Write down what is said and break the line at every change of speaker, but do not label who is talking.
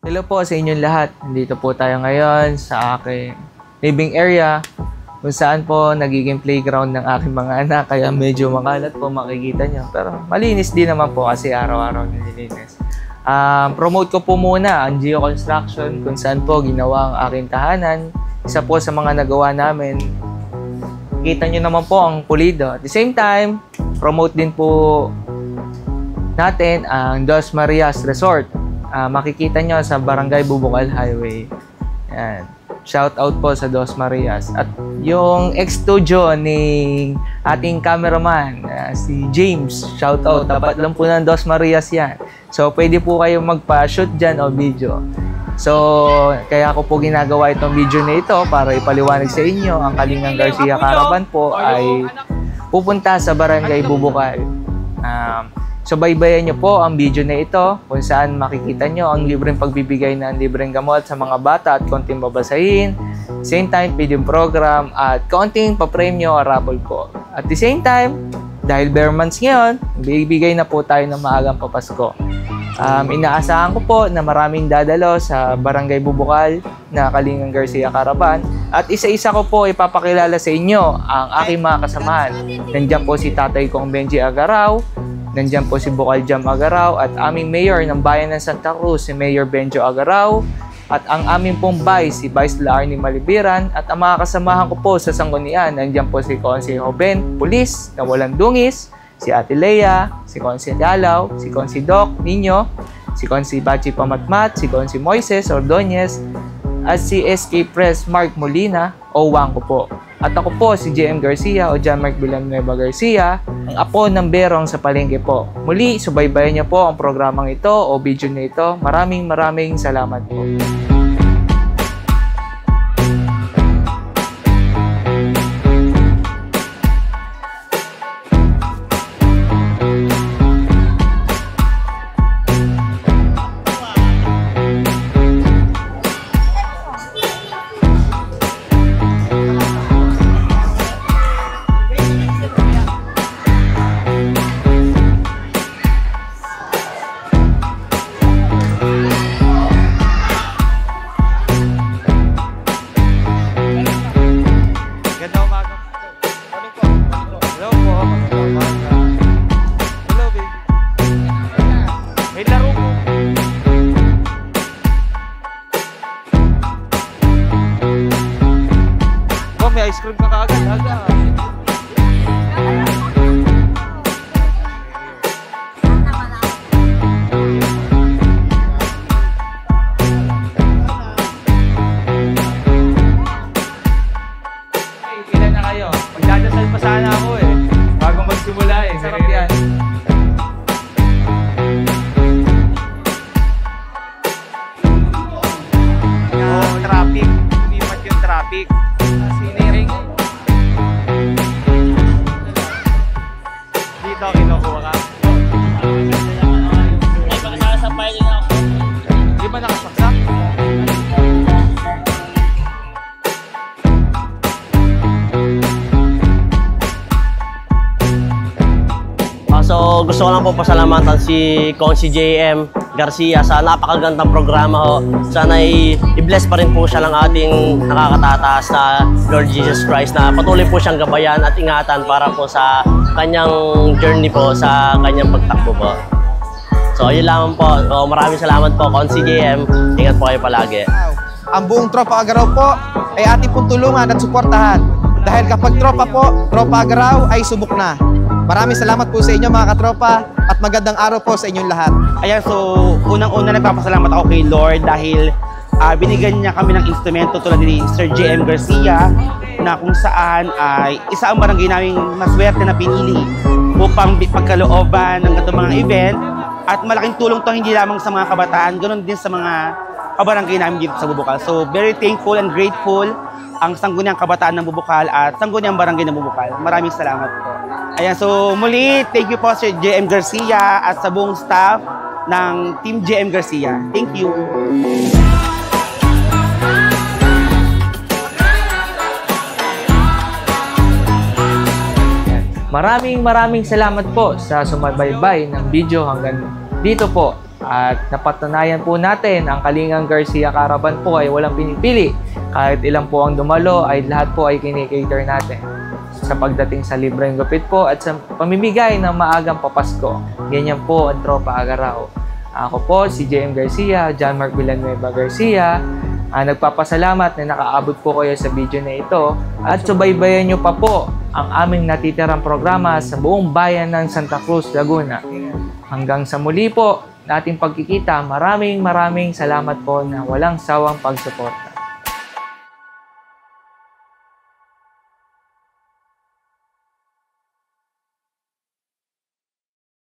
Hello po sa inyong lahat. Nandito po tayo ngayon sa aking living area kung saan po nagiging playground ng aking mga anak. Kaya medyo makalat po makikita nyo. Pero malinis din naman po kasi araw-araw nililinis. Promote ko po muna ang Geo Construction kung saan po ginawa ang aking tahanan. Isa po sa mga nagawa namin. Kita nyo naman po ang pulido. At the same time, promote din po natin ang Dos Marias Resort. Makikita nyo sa Barangay Bubukal Highway. Yan. Shout out po sa Dos Marias. At yung ex-studio ni ating cameraman, si James. Shout out. Tapat lang po ng Dos Marias yan. So, pwede po kayong magpa-shoot dyan o video. So, kaya ko po ginagawa itong video na ito para ipaliwanag sa inyo. Ang Kalingang Garcia Caravan po ay pupunta sa Barangay Bubukal. So, baybayan nyo po ang video na ito kung saan makikita nyo ang libreng pagbibigay ng libreng gamot sa mga bata at konting babasahin. Same time, feeding program at konting papremyo o raffle po. At the same time, dahil bare months ngayon, bibigay na po tayo ng maagang papasko. Inaasahan ko po na maraming dadalo sa Barangay Bubukal na Kalingang Garcia Caravan. At isa-isa ko po ipapakilala sa inyo ang aking mga kasamahan. Nandiyan po si Tatay Kong Benji Agaraw. Nandiyan po si Bukal Jam Agaraw at aming mayor ng bayan ng Santa Cruz, si Mayor Benjo Agaraw. At ang aming pong vice, si Vice Laarni Malibiran. At ang mga kasamahan ko po sa Sanggunian, nandiyan po si Consi Hoben, Pulis, na walang dungis, si Ate Lea, si Consi Dalaw, si Consi Doc Niño, si Consi Bachi Pamatmat, si Consi Moises Ordonez, at si SK Press Mark Molina o Wang ko po. At ako po si JM Garcia o John Mark Villanueva Garcia, ang apo ng Berong sa palengke po. Muli, subaybayan niyo po ang programang ito o video na ito. Maraming salamat po. Ice cream ka kaagad, agad. Ilan na kayo? Magdadasal pa sana ako eh. Bago magsimula eh. Sarap yan. Oh, traffic. Umipat yung traffic. Dito, kinukuha ka.
Ay, baka nakasapay din ako.
Di ba nakasaksak?
So, gusto ko lang po pasalamatan si Consi JM Garcia sa napakagandang programa ho. Sana i-bless pa rin po siya ng ating nakakatataas na Lord Jesus Christ na patuloy po siyang gabayan at ingatan para po sa kanyang journey po, sa kanyang pagtakbo po. So, yun lang po. So, maraming salamat po, Consi JM. Ingat po kayo palagi.
Ang buong Tropa Agaraw po ay ating pong tulungan at suportahan. Dahil kapag tropa po, Tropa Agaraw ay subok na. Maraming salamat po sa inyo mga katropa at magandang araw po sa inyong lahat.
Ayan, so unang-una nagpapasalamat ako kay Lord dahil binigyan niya kami ng instrumento tulad ni Sir JM Garcia na kung saan ay isa ang barangay namin maswerte na pinili upang pagkalooban ng ganitong mga event at malaking tulong to hindi lamang sa mga kabataan, ganoon din sa mga kabarangay namin dito sa Bubukal. So very thankful and grateful ang Sangguniang Kabataan ng Bubukal at Sangguniang Barangay ng Bubukal. Maraming salamat po. Ayan, so muli, thank you po Sir JM Garcia at sa buong staff ng Team JM Garcia. Thank you.
Maraming salamat po sa sumabaybay ng video hanggang dito po. At napatunayan po natin, ang Kalingang Garcia Caravan po ay walang pinipili. Kahit ilang po ang dumalo, ay lahat po ay kinikater natin. Sa pagdating sa libreng gupit po at sa pamimigay ng maagang papasko. Ganyan po ang Tropa Agaraw. Ako po si JM Garcia, John Mark Villanueva Garcia. Nagpapasalamat na nakaabot po kayo sa video na ito at subaybayan nyo pa po ang aming natitirang programa sa buong bayan ng Santa Cruz, Laguna. Hanggang sa muli po nating pagkikita, maraming salamat po na walang sawang pagsuporta.